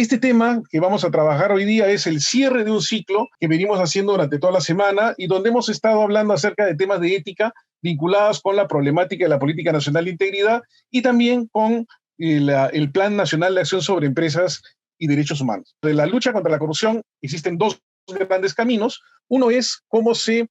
Este tema que vamos a trabajar hoy día es el cierre de un ciclo que venimos haciendo durante toda la semana y donde hemos estado hablando acerca de temas de ética vinculados con la problemática de la Política Nacional de Integridad y también con el Plan Nacional de Acción sobre Empresas y Derechos Humanos. De la lucha contra la corrupción existen dos grandes caminos. Uno es cómo se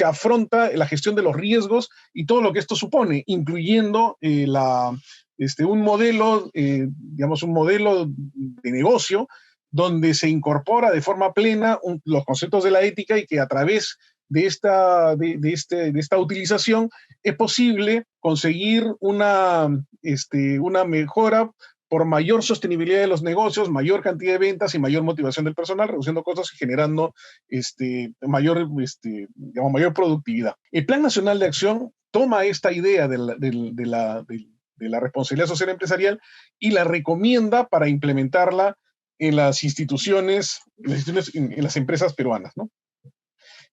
afronta la gestión de los riesgos y todo lo que esto supone, incluyendo un modelo de negocio donde se incorpora de forma plena los conceptos de la ética y que a través de esta utilización es posible conseguir una mejora por mayor sostenibilidad de los negocios, mayor cantidad de ventas y mayor motivación del personal, reduciendo costos y generando mayor productividad. El Plan Nacional de Acción toma esta idea de la responsabilidad social empresarial y la recomienda para implementarla en las instituciones, en las empresas peruanas, ¿no?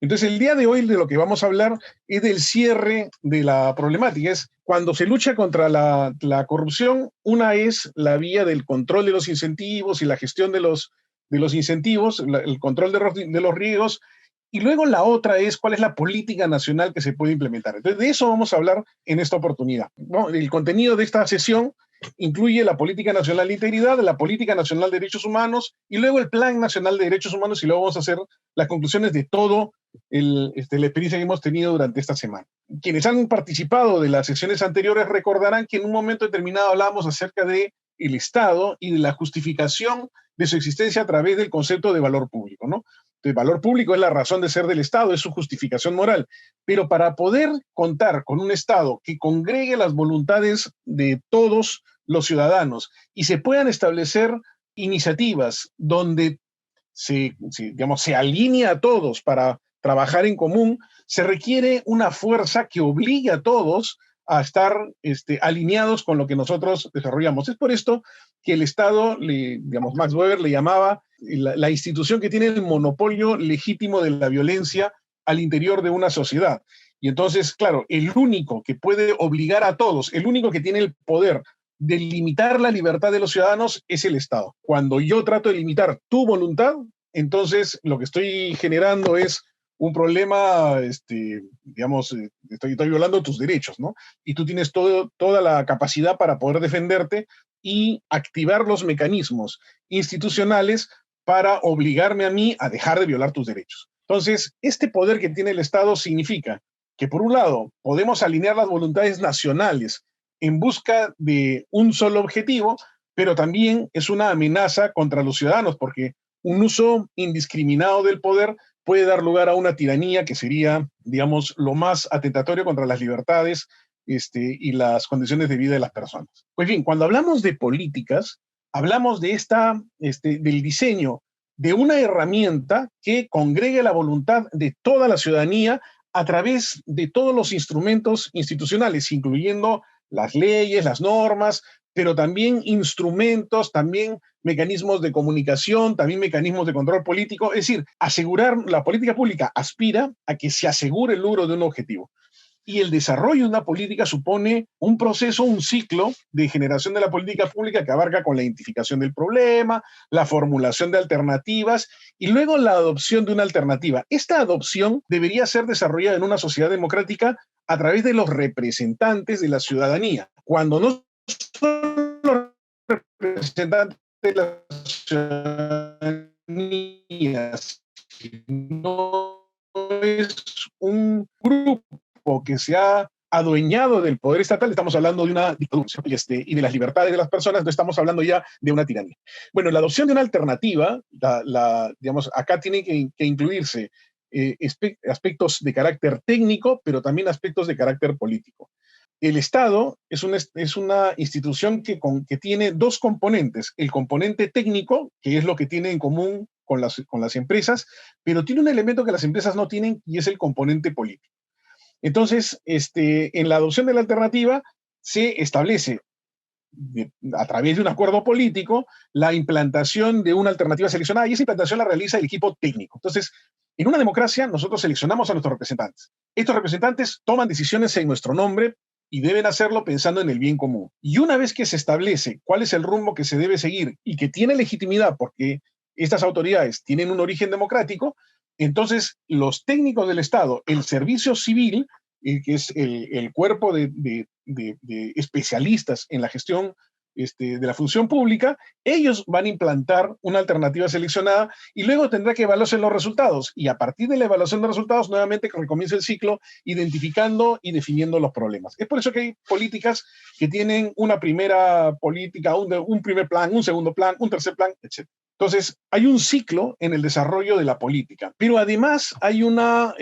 Entonces, el día de hoy de lo que vamos a hablar es del cierre de la problemática. Es cuando se lucha contra la corrupción, una es la vía del control de los incentivos y la gestión de los incentivos, el control de los riesgos, y luego la otra es cuál es la política nacional que se puede implementar. Entonces, de eso vamos a hablar en esta oportunidad, ¿no? El contenido de esta sesión incluye la Política Nacional de Integridad, la Política Nacional de Derechos Humanos y luego el Plan Nacional de Derechos Humanos, y luego vamos a hacer las conclusiones de todo la experiencia que hemos tenido durante esta semana. Quienes han participado de las sesiones anteriores recordarán que en un momento determinado hablábamos acerca de el Estado y de la justificación de su existencia a través del concepto de valor público, ¿no? El valor público es la razón de ser del Estado, es su justificación moral. Pero para poder contar con un Estado que congregue las voluntades de todos los ciudadanos y se puedan establecer iniciativas donde se alinee a todos para trabajar en común, se requiere una fuerza que obligue a todos a estar alineados con lo que nosotros desarrollamos. Es por esto que el Estado, Max Weber le llamaba la institución que tiene el monopolio legítimo de la violencia al interior de una sociedad. Y entonces, claro, el único que puede obligar a todos, el único que tiene el poder de limitar la libertad de los ciudadanos es el Estado. Cuando yo trato de limitar tu voluntad, entonces lo que estoy generando es un problema, estoy violando tus derechos, ¿no? Y tú tienes toda la capacidad para poder defenderte y activar los mecanismos institucionales para obligarme a mí a dejar de violar tus derechos. Entonces, este poder que tiene el Estado significa que, por un lado, podemos alinear las voluntades nacionales en busca de un solo objetivo, pero también es una amenaza contra los ciudadanos, porque un uso indiscriminado del poder puede dar lugar a una tiranía que sería, lo más atentatorio contra las libertades y las condiciones de vida de las personas. Pues bien, cuando hablamos de políticas, hablamos de del diseño de una herramienta que congregue la voluntad de toda la ciudadanía a través de todos los instrumentos institucionales, incluyendo las leyes, las normas, pero también instrumentos, también mecanismos de comunicación, también mecanismos de control político. Es decir, la política pública aspira a que se asegure el logro de un objetivo. Y el desarrollo de una política supone un proceso, un ciclo de generación de la política pública que abarca con la identificación del problema, la formulación de alternativas y luego la adopción de una alternativa. Esta adopción debería ser desarrollada en una sociedad democrática a través de los representantes de la ciudadanía. Cuando no son los representantes de la ciudadanía, no es un grupo que se ha adueñado del poder estatal, estamos hablando de una dictadura y de las libertades de las personas, no estamos hablando ya de una tiranía. Bueno, la adopción de una alternativa, acá tiene que incluirse aspectos de carácter técnico, pero también aspectos de carácter político. El Estado es una institución que tiene dos componentes. El componente técnico, que es lo que tiene en común con las empresas, pero tiene un elemento que las empresas no tienen y es el componente político. Entonces, en la adopción de la alternativa se establece a través de un acuerdo político la implantación de una alternativa seleccionada y esa implantación la realiza el equipo técnico. Entonces, en una democracia nosotros seleccionamos a nuestros representantes. Estos representantes toman decisiones en nuestro nombre y deben hacerlo pensando en el bien común. Y una vez que se establece cuál es el rumbo que se debe seguir y que tiene legitimidad porque estas autoridades tienen un origen democrático, entonces los técnicos del Estado, el servicio civil, que es el cuerpo de especialistas en la gestión de la función pública, ellos van a implantar una alternativa seleccionada y luego tendrá que evaluarse los resultados. Y a partir de la evaluación de resultados, nuevamente recomienza el ciclo identificando y definiendo los problemas. Es por eso que hay políticas que tienen una primera política, un primer plan, un segundo plan, un tercer plan, etc. Entonces, hay un ciclo en el desarrollo de la política, pero además hay una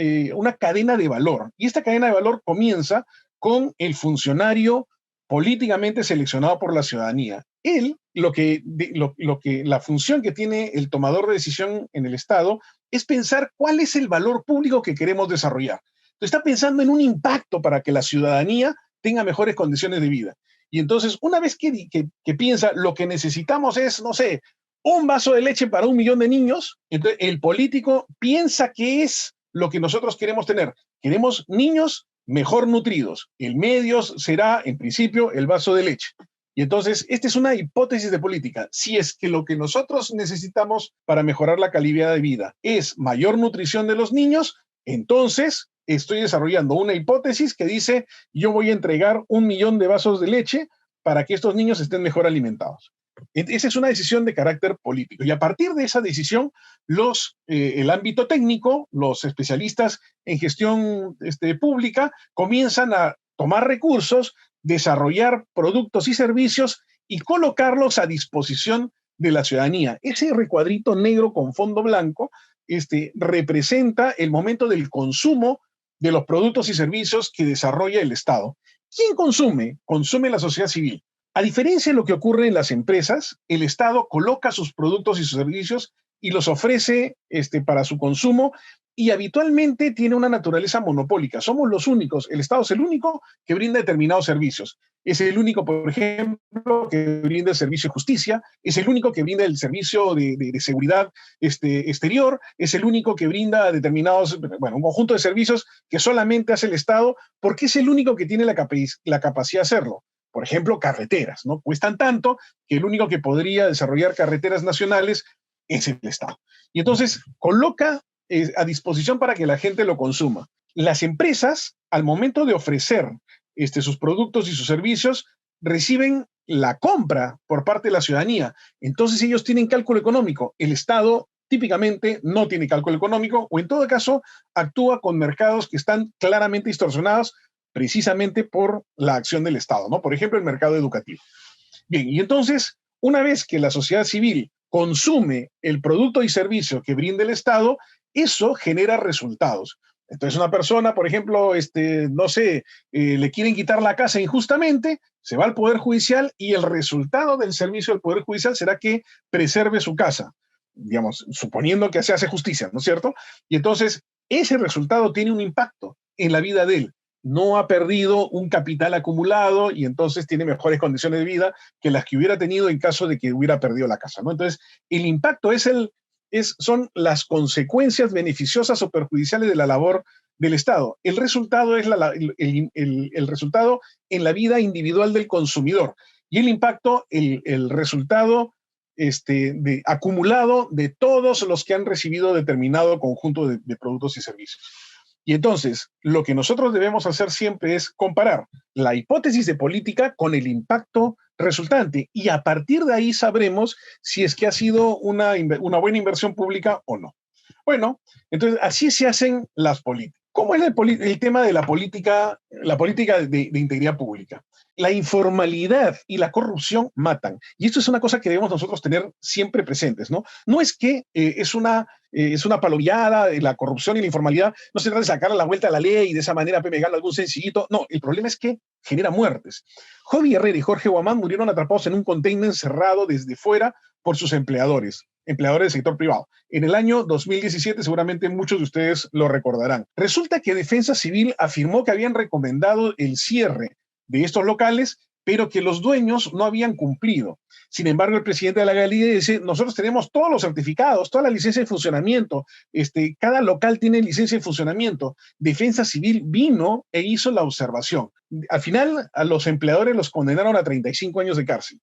cadena de valor. Y esta cadena de valor comienza con el funcionario políticamente seleccionado por la ciudadanía. Él, la función que tiene el tomador de decisión en el Estado es pensar cuál es el valor público que queremos desarrollar. Entonces, está pensando en un impacto para que la ciudadanía tenga mejores condiciones de vida. Y entonces, una vez que piensa, lo que necesitamos es, no sé, un vaso de leche para 1 millón de niños, entonces el político piensa que es lo que nosotros queremos tener. Queremos niños mejor nutridos. El medio será, en principio, el vaso de leche. Y entonces, esta es una hipótesis de política. Si es que lo que nosotros necesitamos para mejorar la calidad de vida es mayor nutrición de los niños, entonces estoy desarrollando una hipótesis que dice, yo voy a entregar 1 millón de vasos de leche para que estos niños estén mejor alimentados. Esa es una decisión de carácter político. Y a partir de esa decisión, el ámbito técnico, los especialistas en gestión pública, comienzan a tomar recursos, desarrollar productos y servicios y colocarlos a disposición de la ciudadanía. Ese recuadrito negro con fondo blanco representa el momento del consumo de los productos y servicios que desarrolla el Estado. ¿Quién consume? Consume la sociedad civil. A diferencia de lo que ocurre en las empresas, el Estado coloca sus productos y sus servicios y los ofrece para su consumo y habitualmente tiene una naturaleza monopólica. Somos los únicos, el Estado es el único que brinda determinados servicios. Es el único, por ejemplo, que brinda el servicio de justicia, es el único que brinda el servicio de seguridad exterior, es el único que brinda determinados, un conjunto de servicios que solamente hace el Estado porque es el único que tiene la capacidad de hacerlo. Por ejemplo, carreteras, ¿no? Cuestan tanto que el único que podría desarrollar carreteras nacionales es el Estado. Y entonces coloca a disposición para que la gente lo consuma. Las empresas, al momento de ofrecer sus productos y sus servicios, reciben la compra por parte de la ciudadanía. Entonces ellos tienen cálculo económico. El Estado típicamente no tiene cálculo económico o en todo caso actúa con mercados que están claramente distorsionados precisamente por la acción del Estado, ¿no? Por ejemplo, el mercado educativo. Bien, y entonces, una vez que la sociedad civil consume el producto y servicio que brinda el Estado, eso genera resultados. Entonces, una persona, por ejemplo, no sé, le quieren quitar la casa injustamente, se va al Poder Judicial y el resultado del servicio del Poder Judicial será que preserve su casa, digamos, suponiendo que se hace justicia, ¿no es cierto? Y entonces, ese resultado tiene un impacto en la vida de él. No ha perdido un capital acumulado y entonces tiene mejores condiciones de vida que las que hubiera tenido en caso de que hubiera perdido la casa, ¿no? Entonces, el impacto son las consecuencias beneficiosas o perjudiciales de la labor del Estado. El resultado es el resultado en la vida individual del consumidor y el impacto, el resultado acumulado de todos los que han recibido determinado conjunto de productos y servicios. Y entonces, lo que nosotros debemos hacer siempre es comparar la hipótesis de política con el impacto resultante y a partir de ahí sabremos si es que ha sido una buena inversión pública o no. Bueno, entonces así se hacen las políticas. ¿Cómo es el tema de la política de integridad pública? La informalidad y la corrupción matan. Y esto es una cosa que debemos nosotros tener siempre presentes, ¿no? No es que es una palomeada, la corrupción y la informalidad, no se trata de sacar la vuelta a la ley y de esa manera pegarle algún sencillito. No, el problema es que genera muertes. Javi Herrera y Jorge Guamán murieron atrapados en un container cerrado desde fuera por sus empleadores del sector privado. En el año 2017, seguramente muchos de ustedes lo recordarán. Resulta que Defensa Civil afirmó que habían recomendado el cierre de estos locales, pero que los dueños no habían cumplido. Sin embargo, el presidente de la galería dice, nosotros tenemos todos los certificados, toda la licencia de funcionamiento, cada local tiene licencia de funcionamiento. Defensa Civil vino e hizo la observación. Al final, a los empleadores los condenaron a 35 años de cárcel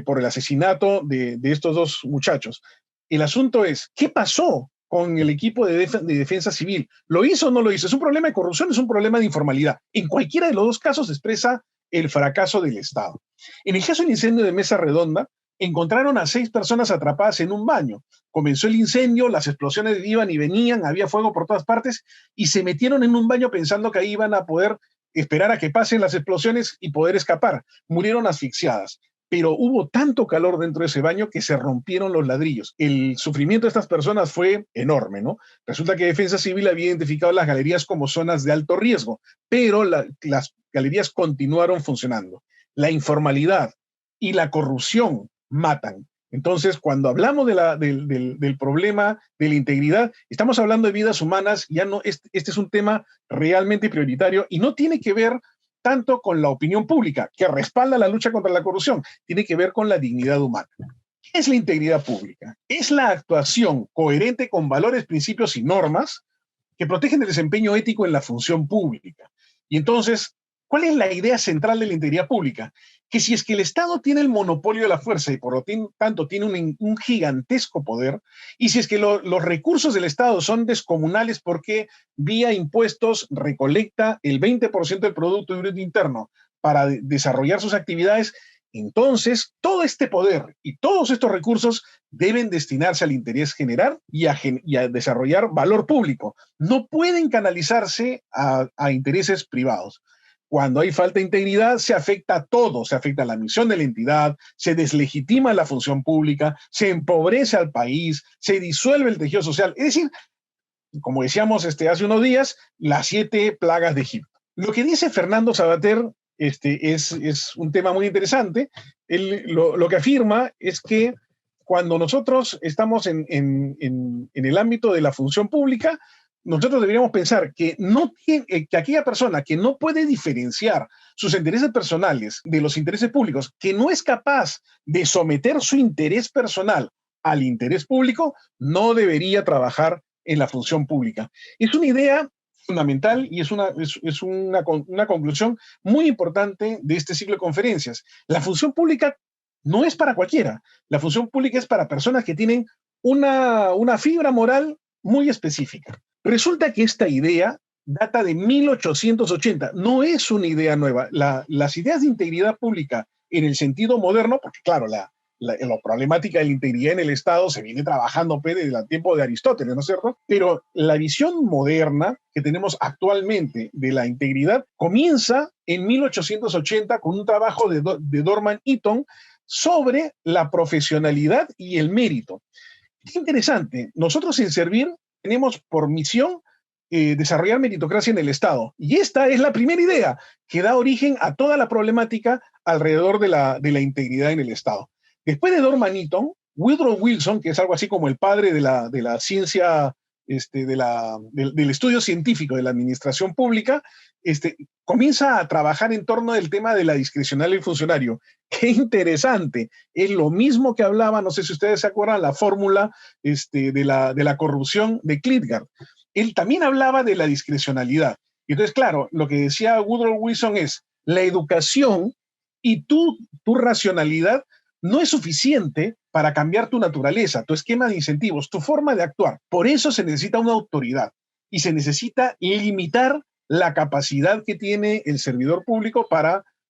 por el asesinato de estos dos muchachos. El asunto es, ¿qué pasó con el equipo de defensa civil? ¿Lo hizo o no lo hizo? ¿Es un problema de corrupción? ¿Es un problema de informalidad? En cualquiera de los dos casos se expresa el fracaso del Estado. En el caso del incendio de Mesa Redonda, encontraron a 6 personas atrapadas en un baño. Comenzó el incendio, las explosiones iban y venían, había fuego por todas partes, y se metieron en un baño pensando que ahí iban a poder esperar a que pasen las explosiones y poder escapar. Murieron asfixiadas. Pero hubo tanto calor dentro de ese baño que se rompieron los ladrillos. El sufrimiento de estas personas fue enorme, ¿no? Resulta que Defensa Civil había identificado las galerías como zonas de alto riesgo, pero las galerías continuaron funcionando. La informalidad y la corrupción matan. Entonces, cuando hablamos del problema de la integridad, estamos hablando de vidas humanas, ya no, este es un tema realmente prioritario y no tiene que ver tanto con la opinión pública, que respalda la lucha contra la corrupción, tiene que ver con la dignidad humana. ¿Qué es la integridad pública? Es la actuación coherente con valores, principios y normas que protegen el desempeño ético en la función pública. Y entonces, ¿cuál es la idea central de la integridad pública? Que si es que el Estado tiene el monopolio de la fuerza y por lo tanto tiene un gigantesco poder, y si es que los recursos del Estado son descomunales porque vía impuestos recolecta el 20% del Producto Bruto Interno para desarrollar sus actividades, entonces todo este poder y todos estos recursos deben destinarse al interés general y a desarrollar valor público. No pueden canalizarse a intereses privados. Cuando hay falta de integridad, se afecta a todo, se afecta a la misión de la entidad, se deslegitima la función pública, se empobrece al país, se disuelve el tejido social. Es decir, como decíamos hace unos días, las 7 plagas de Egipto. Lo que dice Fernando Savater es un tema muy interesante. Él lo que afirma es que cuando nosotros estamos en el ámbito de la función pública, nosotros deberíamos pensar que, que aquella persona que no puede diferenciar sus intereses personales de los intereses públicos, que no es capaz de someter su interés personal al interés público, no debería trabajar en la función pública. Es una idea fundamental y es una conclusión muy importante de este ciclo de conferencias. La función pública no es para cualquiera. La función pública es para personas que tienen una fibra moral muy específica. Resulta que esta idea data de 1880, no es una idea nueva. Las ideas de integridad pública en el sentido moderno, porque claro, la problemática de la integridad en el Estado se viene trabajando desde el tiempo de Aristóteles, ¿no es cierto? Pero la visión moderna que tenemos actualmente de la integridad comienza en 1880 con un trabajo de Dorman Eaton sobre la profesionalidad y el mérito. Qué interesante. Nosotros en Servir tenemos por misión desarrollar meritocracia en el Estado. Y esta es la primera idea que da origen a toda la problemática alrededor de la integridad en el Estado. Después de Dorman Eaton, Woodrow Wilson, que es algo así como el padre de la ciencia, del estudio científico de la administración pública, comienza a trabajar en torno del tema de la discrecionalidad del funcionario. Qué interesante. Es lo mismo que hablaba, no sé si ustedes se acuerdan, la fórmula de la corrupción de Klitgard. Él también hablaba de la discrecionalidad. Y entonces, claro, lo que decía Woodrow Wilson es, la educación y tu racionalidad no es suficiente para cambiar tu naturaleza, tu esquema de incentivos, tu forma de actuar. Por eso se necesita una autoridad y se necesita limitar la capacidad que tiene el servidor público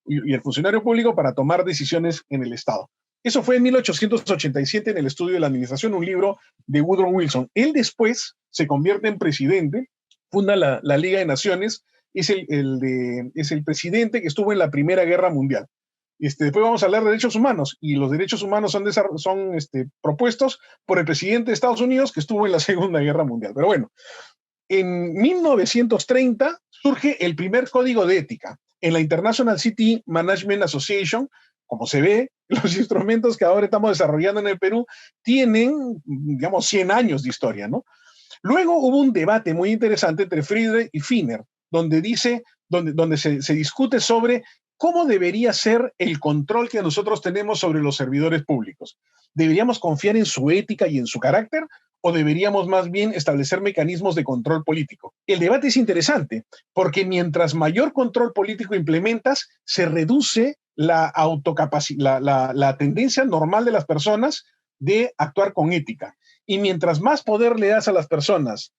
y el funcionario público para tomar decisiones en el Estado. Eso fue en 1887 en el Estudio de la Administración, un libro de Woodrow Wilson. Él después se convierte en presidente, funda la Liga de Naciones, es el presidente que estuvo en la Primera Guerra Mundial. Después vamos a hablar de derechos humanos, y los derechos humanos son propuestos por el presidente de Estados Unidos que estuvo en la Segunda Guerra Mundial. Pero bueno, en 1930 surge el primer código de ética en la International City Management Association. Como se ve, los instrumentos que ahora estamos desarrollando en el Perú tienen, digamos, 100 años de historia, ¿no? Luego hubo un debate muy interesante entre Friedrich y Finner, donde se discute sobre ¿cómo debería ser el control que nosotros tenemos sobre los servidores públicos? ¿Deberíamos confiar en su ética y en su carácter? ¿O deberíamos más bien establecer mecanismos de control político? El debate es interesante porque mientras mayor control político implementas, se reduce la tendencia normal de las personas de actuar con ética. Y mientras más poder le das a las personas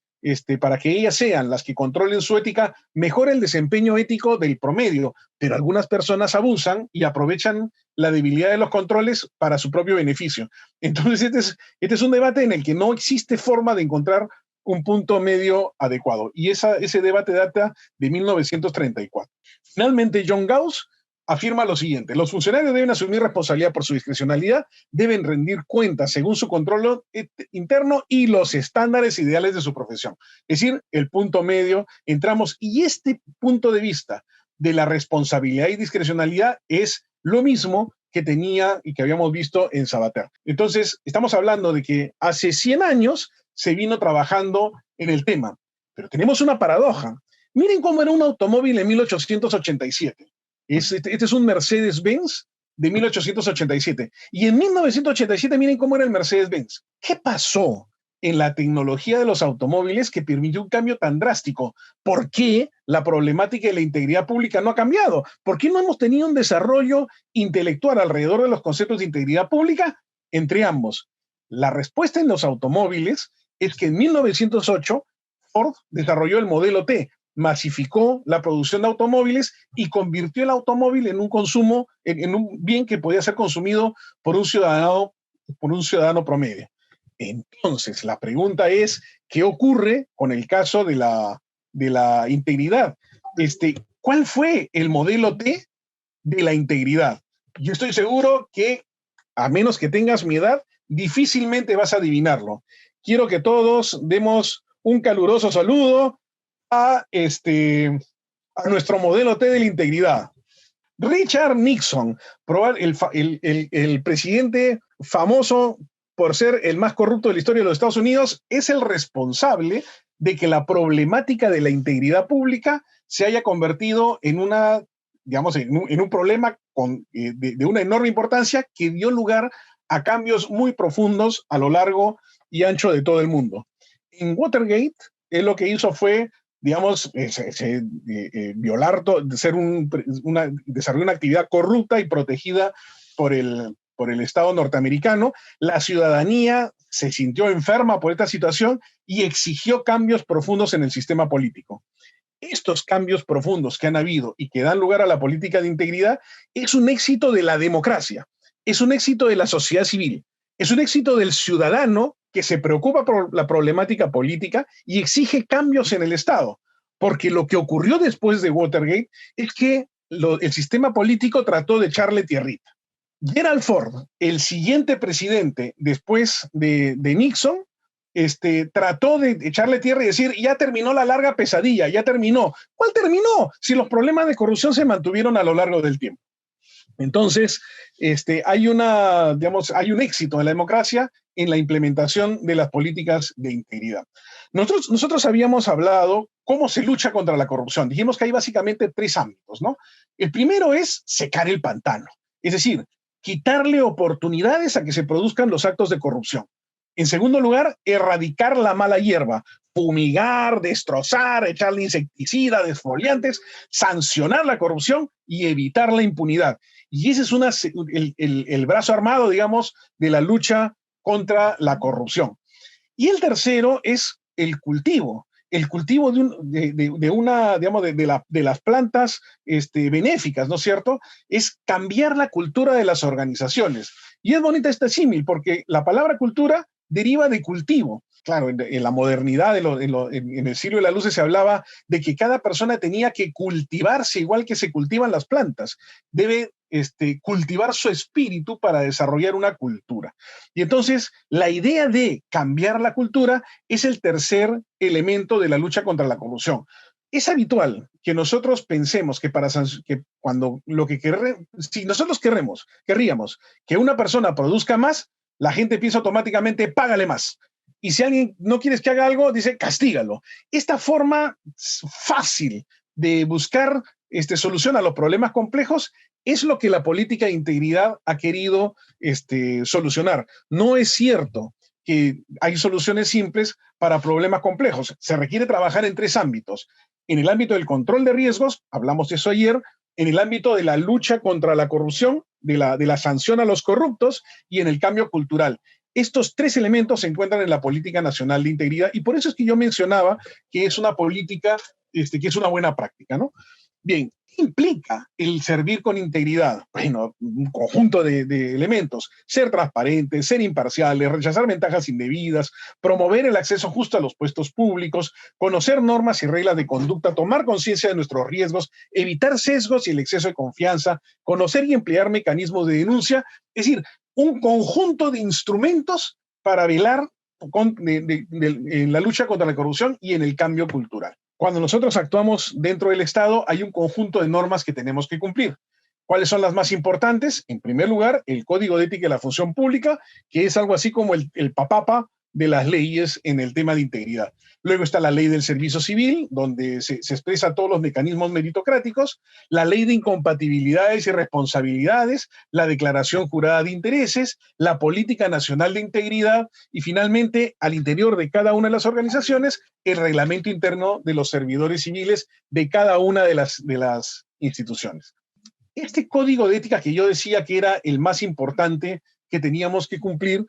para que ellas sean las que controlen su ética, mejora el desempeño ético del promedio, pero algunas personas abusan y aprovechan la debilidad de los controles para su propio beneficio. Entonces, este es un debate en el que no existe forma de encontrar un punto medio adecuado. Y ese debate data de 1934. Finalmente, John Gauss afirma lo siguiente: los funcionarios deben asumir responsabilidad por su discrecionalidad, deben rendir cuentas según su control interno y los estándares ideales de su profesión. Es decir, el punto medio entramos, y este punto de vista de la responsabilidad y discrecionalidad es lo mismo que tenía y que habíamos visto en Sabater. Entonces, estamos hablando de que hace 100 años se vino trabajando en el tema, pero tenemos una paradoja. Miren cómo era un automóvil en 1887. Este es un Mercedes-Benz de 1887. Y en 1987, miren cómo era el Mercedes-Benz. ¿Qué pasó en la tecnología de los automóviles que permitió un cambio tan drástico? ¿Por qué la problemática de la integridad pública no ha cambiado? ¿Por qué no hemos tenido un desarrollo intelectual alrededor de los conceptos de integridad pública entre ambos? La respuesta en los automóviles es que en 1908 Ford desarrolló el modelo T, masificó la producción de automóviles y convirtió el automóvil en un consumo, en un bien que podía ser consumido por un ciudadano promedio. Entonces, la pregunta es, ¿qué ocurre con el caso de la integridad? ¿Cuál fue el modelo T de la integridad? Yo estoy seguro que, a menos que tengas mi edad, difícilmente vas a adivinarlo. Quiero que todos demos un caluroso saludo a nuestro modelo T de la integridad. Richard Nixon, el presidente famoso por ser el más corrupto de la historia de los Estados Unidos, es el responsable de que la problemática de la integridad pública se haya convertido en un problema de una enorme importancia que dio lugar a cambios muy profundos a lo largo y ancho de todo el mundo. En Watergate, él lo que hizo fue violar, desarrollar una actividad corrupta y protegida por el Estado norteamericano. La ciudadanía se sintió enferma por esta situación y exigió cambios profundos en el sistema político. Estos cambios profundos que han habido y que dan lugar a la política de integridad es un éxito de la democracia, es un éxito de la sociedad civil, es un éxito del ciudadano que se preocupa por la problemática política y exige cambios en el Estado. Porque lo que ocurrió después de Watergate es que el sistema político trató de echarle tierrita. Gerald Ford, el siguiente presidente después de Nixon, trató de echarle tierra y decir, ya terminó la larga pesadilla, ya terminó. ¿Cuál terminó? Si los problemas de corrupción se mantuvieron a lo largo del tiempo. Entonces, hay un éxito en la democracia en la implementación de las políticas de integridad. Nosotros habíamos hablado cómo se lucha contra la corrupción. Dijimos que hay básicamente 3 ámbitos, ¿no? El primero es secar el pantano, es decir, quitarle oportunidades a que se produzcan los actos de corrupción. En segundo lugar, erradicar la mala hierba, fumigar, destrozar, echarle insecticida, desfoliantes, sancionar la corrupción y evitar la impunidad. Y ese es el brazo armado, digamos, de la lucha contra la corrupción. Y el tercero es el cultivo de las plantas benéficas, ¿no es cierto? Es cambiar la cultura de las organizaciones. Y es bonita este símil, porque la palabra cultura deriva de cultivo. Claro, en la modernidad, en el siglo de las luces, se hablaba de que cada persona tenía que cultivarse igual que se cultivan las plantas. Debe cultivar su espíritu para desarrollar una cultura. Y entonces, la idea de cambiar la cultura es el tercer elemento de la lucha contra la corrupción. Es habitual que nosotros pensemos que si nosotros querríamos que una persona produzca más, la gente piensa automáticamente, págale más. Y si alguien no quieres que haga algo, dice, castígalo. Esta forma fácil de buscar soluciona los problemas complejos, es lo que la política de integridad ha querido solucionar. No es cierto que hay soluciones simples para problemas complejos. Se requiere trabajar en 3 ámbitos. En el ámbito del control de riesgos, hablamos de eso ayer, en el ámbito de la lucha contra la corrupción, de la sanción a los corruptos y en el cambio cultural. Estos 3 elementos se encuentran en la Política Nacional de Integridad y por eso es que yo mencionaba que es una política, que es una buena práctica, ¿no? Bien, ¿qué implica el servir con integridad? Bueno, un conjunto de elementos. Ser transparentes, ser imparciales, rechazar ventajas indebidas, promover el acceso justo a los puestos públicos, conocer normas y reglas de conducta, tomar conciencia de nuestros riesgos, evitar sesgos y el exceso de confianza, conocer y emplear mecanismos de denuncia. Es decir, un conjunto de instrumentos para velar en la lucha contra la corrupción y en el cambio cultural. Cuando nosotros actuamos dentro del Estado, hay un conjunto de normas que tenemos que cumplir. ¿Cuáles son las más importantes? En primer lugar, el Código de Ética de la Función Pública, que es algo así como el papapa de las leyes en el tema de integridad. Luego está la Ley del Servicio Civil, donde se expresa todos los mecanismos meritocráticos, la Ley de Incompatibilidades y Responsabilidades, la Declaración Jurada de Intereses, la Política Nacional de Integridad y finalmente, al interior de cada una de las organizaciones, el reglamento interno de los servidores civiles de cada una de las instituciones. Este código de ética que yo decía que era el más importante que teníamos que cumplir,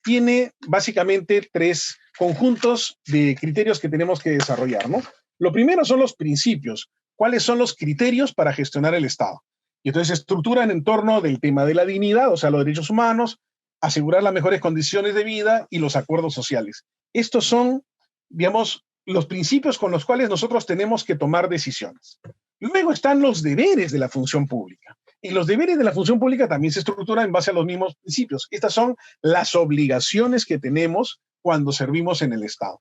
tiene básicamente 3 conjuntos de criterios que tenemos que desarrollar, ¿no? Lo primero son los principios. ¿Cuáles son los criterios para gestionar el Estado? Y entonces se estructuran en torno del tema de la dignidad, o sea, los derechos humanos, asegurar las mejores condiciones de vida y los acuerdos sociales. Estos son, digamos, los principios con los cuales nosotros tenemos que tomar decisiones. Luego están los deberes de la función pública. Y los deberes de la función pública también se estructuran en base a los mismos principios. Estas son las obligaciones que tenemos cuando servimos en el Estado.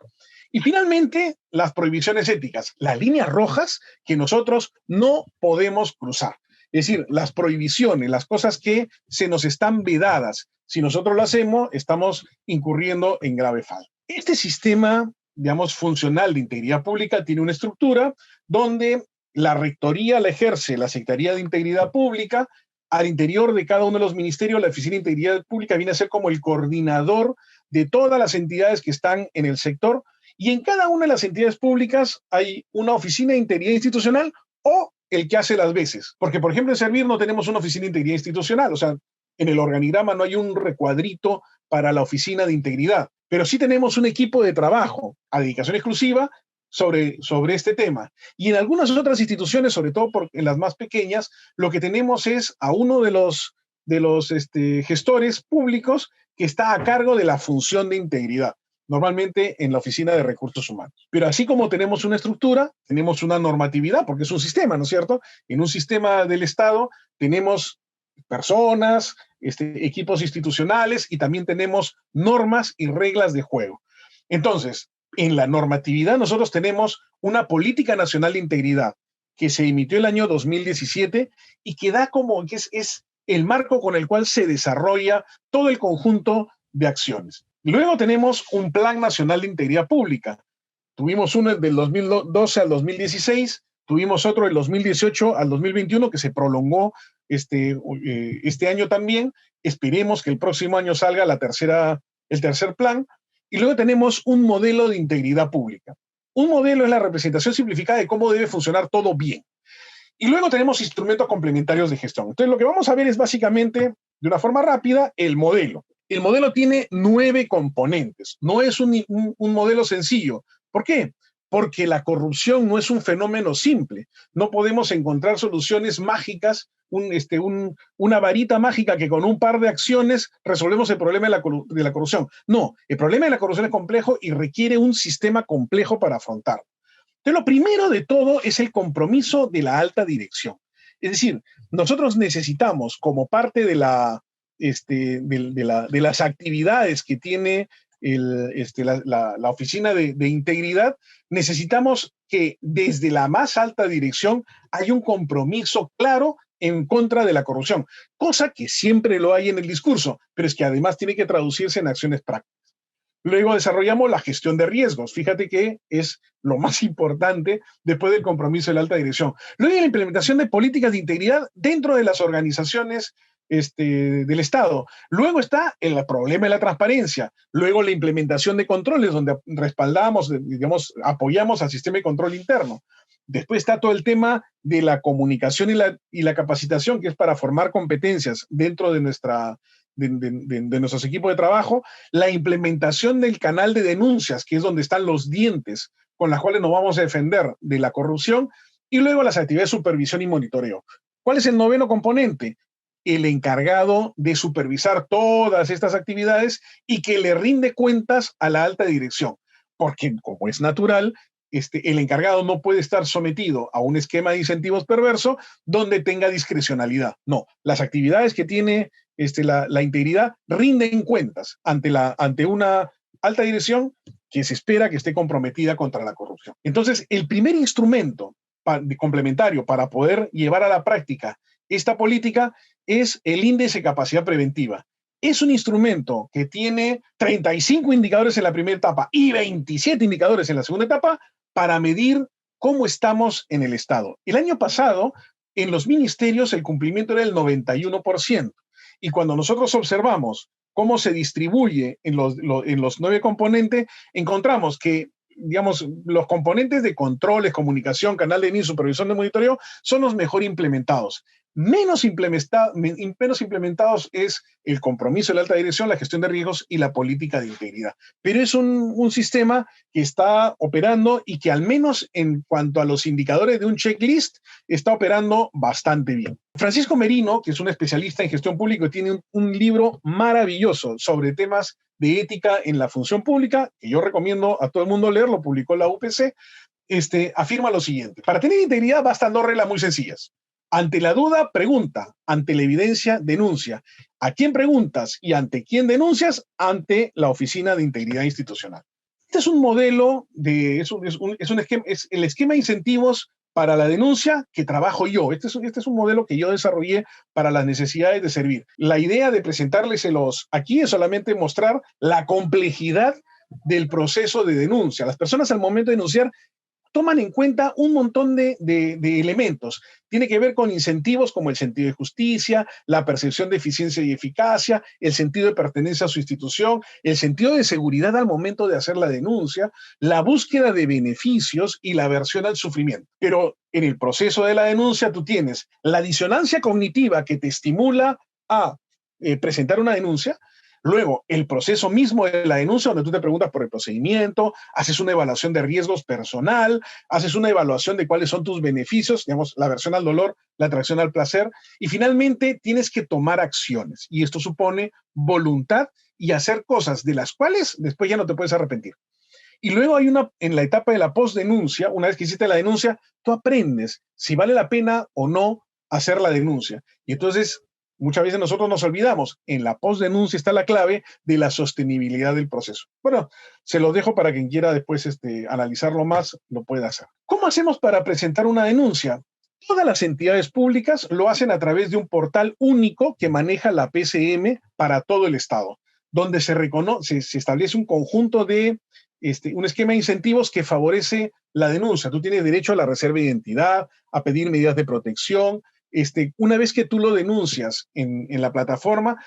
Y finalmente, las prohibiciones éticas, las líneas rojas que nosotros no podemos cruzar. Es decir, las prohibiciones, las cosas que se nos están vedadas. Si nosotros lo hacemos, estamos incurriendo en grave falta. Este sistema, digamos, funcional de integridad pública tiene una estructura donde la rectoría la ejerce la Secretaría de Integridad Pública. Al interior de cada uno de los ministerios, la Oficina de Integridad Pública viene a ser como el coordinador de todas las entidades que están en el sector, y en cada una de las entidades públicas hay una oficina de integridad institucional o el que hace las veces. Porque, por ejemplo, en Servir no tenemos una oficina de integridad institucional, o sea, en el organigrama no hay un recuadrito para la oficina de integridad, pero sí tenemos un equipo de trabajo a dedicación exclusiva sobre este tema. Y en algunas otras instituciones, sobre todo en las más pequeñas, lo que tenemos es a uno de los gestores públicos que está a cargo de la función de integridad, normalmente en la Oficina de Recursos Humanos. Pero así como tenemos una estructura, tenemos una normatividad, porque es un sistema, ¿no es cierto? En un sistema del Estado tenemos personas, equipos institucionales y también tenemos normas y reglas de juego. Entonces, en la normatividad nosotros tenemos una Política Nacional de Integridad que se emitió el año 2017 y que da como que es el marco con el cual se desarrolla todo el conjunto de acciones. Luego tenemos un Plan Nacional de Integridad Pública. Tuvimos uno del 2012 al 2016, tuvimos otro del 2018 al 2021 que se prolongó este año también. Esperemos que el próximo año salga el tercer plan. Y luego tenemos un modelo de integridad pública. Un modelo es la representación simplificada de cómo debe funcionar todo bien. Y luego tenemos instrumentos complementarios de gestión. Entonces, lo que vamos a ver es básicamente, de una forma rápida, el modelo. El modelo tiene 9 componentes. No es un modelo sencillo. ¿Por qué? Porque la corrupción no es un fenómeno simple. No podemos encontrar soluciones mágicas, una varita mágica que con un par de acciones resolvemos el problema de la corrupción. No, el problema de la corrupción es complejo y requiere un sistema complejo para afrontarlo. Entonces, lo primero de todo es el compromiso de la alta dirección. Es decir, nosotros necesitamos, como parte de las actividades que tiene la Oficina de Integridad, necesitamos que desde la más alta dirección haya un compromiso claro en contra de la corrupción, cosa que siempre lo hay en el discurso, pero es que además tiene que traducirse en acciones prácticas. Luego desarrollamos la gestión de riesgos. Fíjate que es lo más importante después del compromiso de la alta dirección. Luego la implementación de políticas de integridad dentro de las organizaciones del Estado. Luego está el problema de la transparencia. Luego la implementación de controles, donde respaldamos, digamos, apoyamos al sistema de control interno. Después está todo el tema de la comunicación y la capacitación, que es para formar competencias dentro de nuestros equipos de trabajo, la implementación del canal de denuncias, que es donde están los dientes con las cuales nos vamos a defender de la corrupción, y luego las actividades de supervisión y monitoreo. ¿Cuál es el noveno componente? El encargado de supervisar todas estas actividades y que le rinde cuentas a la alta dirección, porque como es natural, el encargado no puede estar sometido a un esquema de incentivos perverso donde tenga discrecionalidad. No, las actividades que tiene la integridad rinden cuentas ante una alta dirección que se espera que esté comprometida contra la corrupción. Entonces, el primer instrumento complementario para poder llevar a la práctica esta política es el índice de capacidad preventiva. Es un instrumento que tiene 35 indicadores en la primera etapa y 27 indicadores en la segunda etapa para medir cómo estamos en el Estado. El año pasado, en los ministerios, el cumplimiento era del 91%. Y cuando nosotros observamos cómo se distribuye en los 9 componentes, encontramos que, digamos, los componentes de controles, comunicación, canal de inicio, supervisión de monitoreo son los mejor implementados. Menos implementados es el compromiso de la alta dirección, la gestión de riesgos y la política de integridad. Pero es un sistema que está operando y que al menos en cuanto a los indicadores de un checklist está operando bastante bien. Francisco Merino, que es un especialista en gestión pública, tiene un libro maravilloso sobre temas de ética en la función pública, que yo recomiendo a todo el mundo leer, lo publicó la UPC, afirma lo siguiente: para tener integridad bastan 2 reglas muy sencillas. Ante la duda, pregunta. Ante la evidencia, denuncia. ¿A quién preguntas y ante quién denuncias? Ante la Oficina de Integridad Institucional. Este es un modelo, es el esquema de incentivos para la denuncia que trabajo yo. Este es un modelo que yo desarrollé para las necesidades de servir. La idea de presentárselos aquí es solamente mostrar la complejidad del proceso de denuncia. Las personas al momento de denunciar toman en cuenta un montón de elementos. Tiene que ver con incentivos como el sentido de justicia, la percepción de eficiencia y eficacia, el sentido de pertenencia a su institución, el sentido de seguridad al momento de hacer la denuncia, la búsqueda de beneficios y la aversión al sufrimiento. Pero en el proceso de la denuncia tú tienes la disonancia cognitiva que te estimula a presentar una denuncia. Luego, el proceso mismo de la denuncia, donde tú te preguntas por el procedimiento, haces una evaluación de riesgos personal, haces una evaluación de cuáles son tus beneficios, digamos, la aversión al dolor, la atracción al placer, y finalmente tienes que tomar acciones. Y esto supone voluntad y hacer cosas de las cuales después ya no te puedes arrepentir. Y luego hay en la etapa de la postdenuncia, una vez que hiciste la denuncia, tú aprendes si vale la pena o no hacer la denuncia. Y entonces muchas veces nosotros nos olvidamos. En la postdenuncia está la clave de la sostenibilidad del proceso. Bueno, se lo dejo para quien quiera después analizarlo más, lo pueda hacer. ¿Cómo hacemos para presentar una denuncia? Todas las entidades públicas lo hacen a través de un portal único que maneja la PCM para todo el Estado, donde se establece un conjunto de un esquema de incentivos que favorece la denuncia. Tú tienes derecho a la reserva de identidad, a pedir medidas de protección. Una vez que tú lo denuncias en la plataforma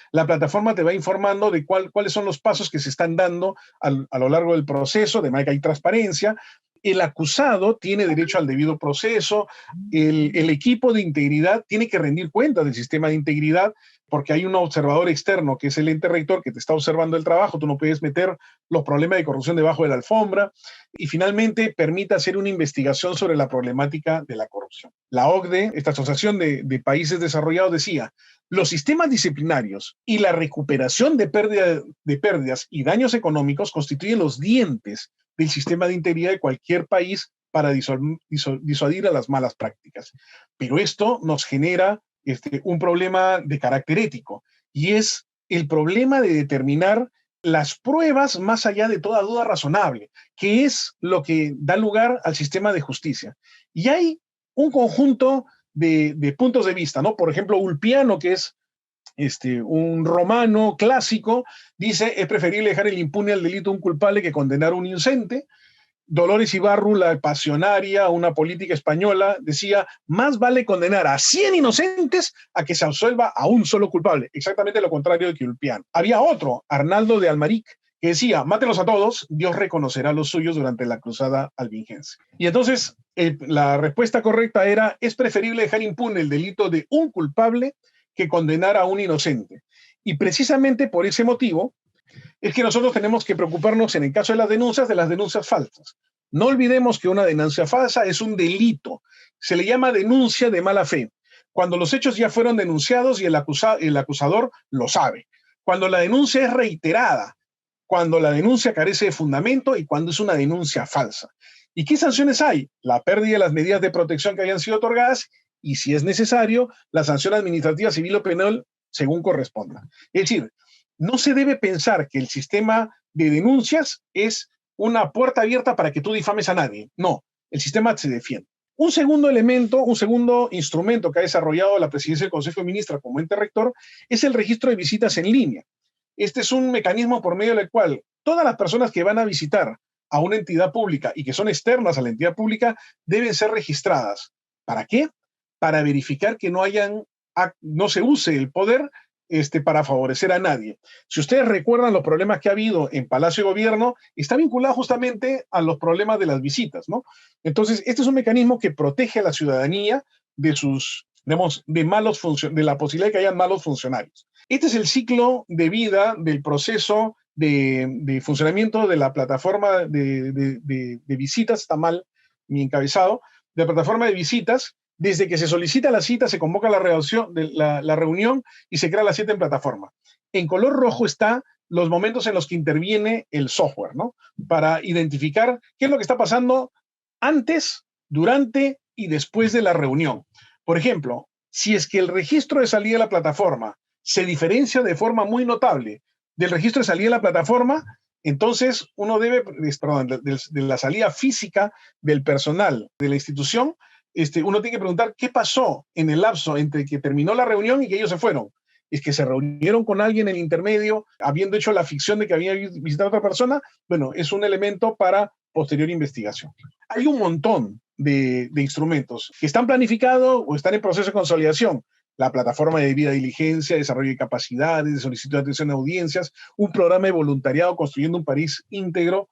te va informando de cuáles son los pasos que se están dando a lo largo del proceso, de manera que hay transparencia. El acusado tiene derecho al debido proceso, el equipo de integridad tiene que rendir cuenta del sistema de integridad, porque hay un observador externo que es el ente rector que te está observando el trabajo. Tú no puedes meter los problemas de corrupción debajo de la alfombra. Y finalmente permite hacer una investigación sobre la problemática de la corrupción. La OCDE, esta Asociación de Países Desarrollados, decía: los sistemas disciplinarios y la recuperación de pérdidas y daños económicos constituyen los dientes del sistema de integridad de cualquier país para disuadir a las malas prácticas. Pero esto nos genera un problema de carácter ético, y es el problema de determinar las pruebas más allá de toda duda razonable, que es lo que da lugar al sistema de justicia. Y hay un conjunto de puntos de vista, ¿no? Por ejemplo, Ulpiano, que es un romano clásico, dice: es preferible dejar el impune al delito de un culpable que condenar a un inocente. Dolores Ibarru, la pasionaria, una política española, decía: más vale condenar a 100 inocentes a que se absuelva a un solo culpable. Exactamente lo contrario de Quilpiano. Había otro, Arnaldo de Almaric, que decía: mátelos a todos, Dios reconocerá a los suyos durante la cruzada albingense. Y entonces la respuesta correcta era: es preferible dejar impune el delito de un culpable que condenar a un inocente. Y precisamente por ese motivo es que nosotros tenemos que preocuparnos, en el caso de las denuncias falsas. No olvidemos que una denuncia falsa es un delito. Se le llama denuncia de mala fe. Cuando los hechos ya fueron denunciados y el acusador lo sabe. Cuando la denuncia es reiterada, cuando la denuncia carece de fundamento y cuando es una denuncia falsa. ¿Y qué sanciones hay? La pérdida de las medidas de protección que hayan sido otorgadas y, si es necesario, la sanción administrativa, civil o penal según corresponda. Es decir, no se debe pensar que el sistema de denuncias es una puerta abierta para que tú difames a nadie. No, el sistema se defiende. Un segundo elemento, un segundo instrumento que ha desarrollado la Presidencia del Consejo de Ministros como ente rector es el registro de visitas en línea. Este es un mecanismo por medio del cual todas las personas que van a visitar a una entidad pública y que son externas a la entidad pública deben ser registradas. ¿Para qué? Para verificar que no se use el poder para favorecer a nadie. Si ustedes recuerdan los problemas que ha habido en Palacio de Gobierno, está vinculado justamente a los problemas de las visitas, ¿no? Entonces, este es un mecanismo que protege a la ciudadanía de sus, digamos, de la posibilidad de que haya malos funcionarios. Este es el ciclo de vida del proceso de funcionamiento de la plataforma de visitas, está mal mi encabezado, de la plataforma de visitas. Desde que se solicita la cita, se convoca la reunión y se crea la cita en plataforma. En color rojo está los momentos en los que interviene el software, ¿no? Para identificar qué es lo que está pasando antes, durante y después de la reunión. Por ejemplo, si es que el registro de salida de la plataforma se diferencia de forma muy notable del registro de salida de la plataforma, entonces uno debe, perdón, de la salida física del personal de la institución, uno tiene que preguntar qué pasó en el lapso entre que terminó la reunión y que ellos se fueron. Es que se reunieron con alguien en el intermedio, habiendo hecho la ficción de que había visitado a otra persona. Bueno, es un elemento para posterior investigación. Hay un montón de instrumentos que están planificados o están en proceso de consolidación. La plataforma de debida diligencia, desarrollo de capacidades, de solicitud de atención a audiencias, un programa de voluntariado construyendo un país íntegro,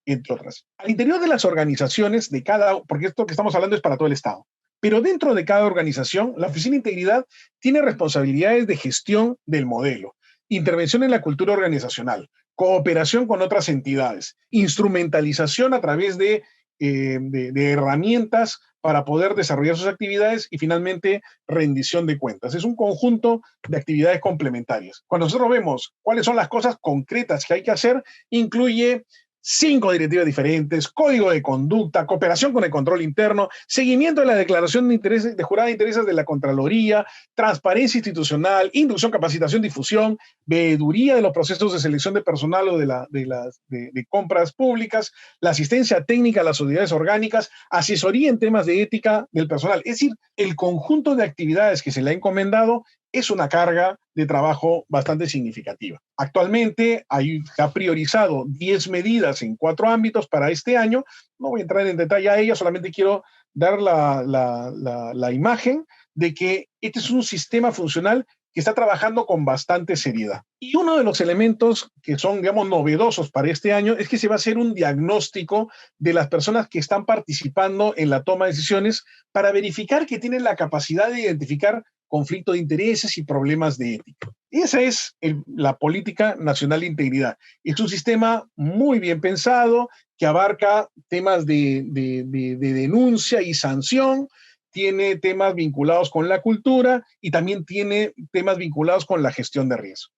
entre otras. Al interior de las organizaciones de porque esto que estamos hablando es para todo el Estado, pero dentro de cada organización, la Oficina de Integridad tiene responsabilidades de gestión del modelo, intervención en la cultura organizacional, cooperación con otras entidades, instrumentalización a través de herramientas para poder desarrollar sus actividades y finalmente rendición de cuentas. Es un conjunto de actividades complementarias. Cuando nosotros vemos cuáles son las cosas concretas que hay que hacer, incluye 5 directivas diferentes, código de conducta, cooperación con el control interno, seguimiento de la declaración de jurada de intereses de la Contraloría, transparencia institucional, inducción, capacitación, difusión, veeduría de los procesos de selección de personal o de compras públicas, la asistencia técnica a las unidades orgánicas, asesoría en temas de ética del personal. Es decir, el conjunto de actividades que se le ha encomendado es una carga de trabajo bastante significativa. Actualmente se ha priorizado 10 medidas en 4 ámbitos para este año. No voy a entrar en detalle a ellas, solamente quiero dar la imagen de que este es un sistema funcional que está trabajando con bastante seriedad. Y uno de los elementos que son, digamos, novedosos para este año es que se va a hacer un diagnóstico de las personas que están participando en la toma de decisiones para verificar que tienen la capacidad de identificar conflicto de intereses y problemas de ética. Esa es la Política Nacional de Integridad. Es un sistema muy bien pensado que abarca temas de denuncia y sanción, tiene temas vinculados con la cultura y también tiene temas vinculados con la gestión de riesgo.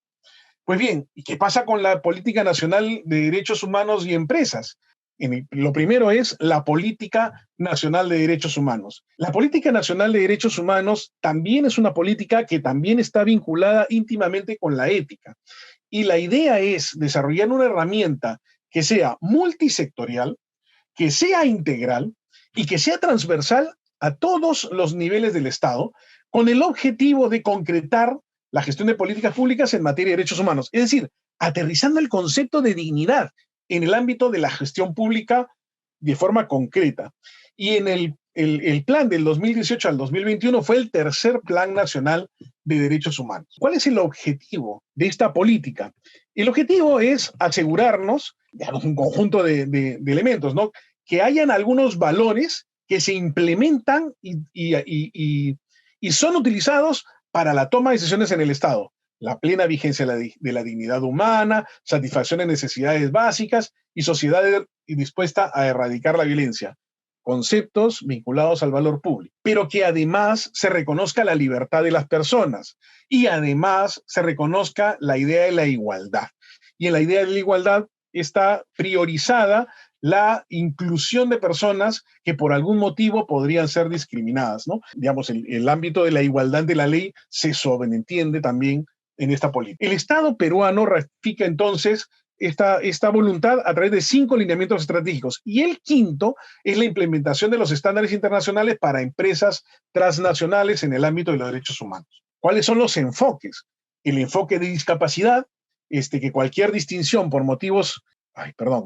Pues bien, ¿y qué pasa con la Política Nacional de Derechos Humanos y Empresas? Lo primero es la Política Nacional de Derechos Humanos. La Política Nacional de Derechos Humanos también es una política que también está vinculada íntimamente con la ética. Y la idea es desarrollar una herramienta que sea multisectorial, que sea integral y que sea transversal a todos los niveles del Estado, con el objetivo de concretar la gestión de políticas públicas en materia de derechos humanos. Es decir, aterrizando el concepto de dignidad en el ámbito de la gestión pública de forma concreta. Y en el plan del 2018 al 2021 fue el tercer Plan Nacional de Derechos Humanos. ¿Cuál es el objetivo de esta política? El objetivo es asegurarnos, digamos, un conjunto de elementos, ¿no? Que hayan algunos valores que se implementan y son utilizados para la toma de decisiones en el Estado. La plena vigencia de la dignidad humana, satisfacción de necesidades básicas y sociedad dispuesta a erradicar la violencia. Conceptos vinculados al valor público, pero que además se reconozca la libertad de las personas y además se reconozca la idea de la igualdad. Y en la idea de la igualdad está priorizada la inclusión de personas que por algún motivo podrían ser discriminadas, ¿no? Digamos, el ámbito de la igualdad de la ley se sobreentiende también en esta política. El Estado peruano ratifica entonces esta voluntad a través de 5 lineamientos estratégicos. Y el quinto es la implementación de los estándares internacionales para empresas transnacionales en el ámbito de los derechos humanos. ¿Cuáles son los enfoques? El enfoque de discapacidad, que cualquier distinción por motivos, entre los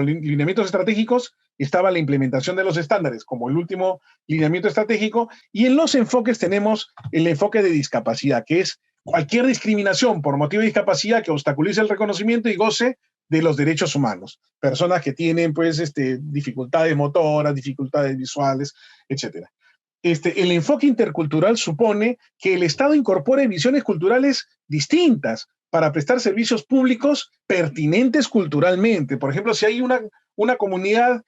lineamientos estratégicos estaba la implementación de los estándares como el último lineamiento estratégico, y en los enfoques tenemos el enfoque de discapacidad, que es cualquier discriminación por motivo de discapacidad que obstaculice el reconocimiento y goce de los derechos humanos. Personas que tienen, pues, dificultades motoras, dificultades visuales, etc. El enfoque intercultural supone que el Estado incorpore visiones culturales distintas para prestar servicios públicos pertinentes culturalmente. Por ejemplo, si hay una comunidad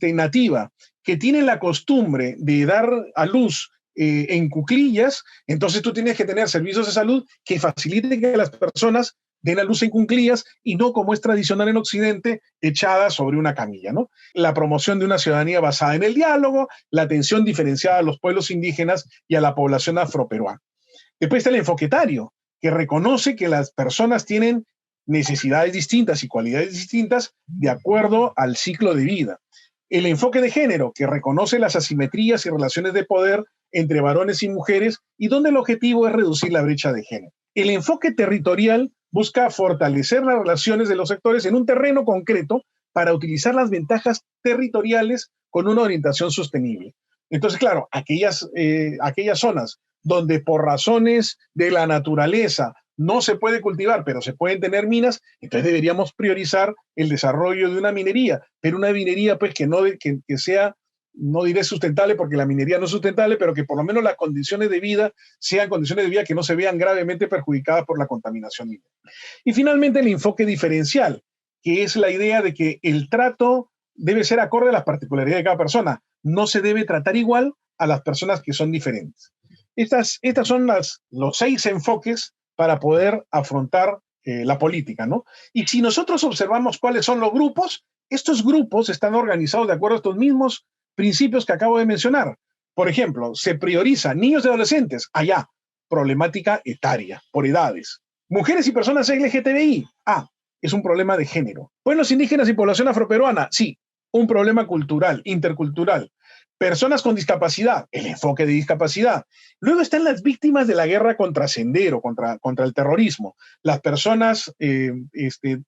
nativa que tiene la costumbre de dar a luz en cuclillas, entonces tú tienes que tener servicios de salud que faciliten que las personas den a luz en cuclillas y no como es tradicional en Occidente, echadas sobre una camilla, ¿no? La promoción de una ciudadanía basada en el diálogo, la atención diferenciada a los pueblos indígenas y a la población afroperuana. Después está el enfoque etario, que reconoce que las personas tienen necesidades distintas y cualidades distintas de acuerdo al ciclo de vida. El enfoque de género, que reconoce las asimetrías y relaciones de poder entre varones y mujeres y donde el objetivo es reducir la brecha de género. El enfoque territorial busca fortalecer las relaciones de los sectores en un terreno concreto para utilizar las ventajas territoriales con una orientación sostenible. Entonces, claro, aquellas zonas donde por razones de la naturaleza no se puede cultivar, pero se pueden tener minas, entonces deberíamos priorizar el desarrollo de una minería, pero una minería pues que sea, no diré sustentable porque la minería no es sustentable, pero que por lo menos las condiciones de vida sean condiciones de vida que no se vean gravemente perjudicadas por la contaminación minera. Y finalmente el enfoque diferencial, que es la idea de que el trato debe ser acorde a las particularidades de cada persona, no se debe tratar igual a las personas que son diferentes. Estas son los 6 enfoques para poder afrontar la política, ¿no? Y si nosotros observamos cuáles son los grupos, estos grupos están organizados de acuerdo a estos mismos principios que acabo de mencionar. Por ejemplo, se prioriza niños y adolescentes, allá, problemática etaria, por edades. Mujeres y personas LGTBI, es un problema de género. Pueblos indígenas y población afroperuana, sí, un problema cultural, intercultural. Personas con discapacidad, el enfoque de discapacidad. Luego están las víctimas de la guerra contra Sendero, contra el terrorismo. Las personas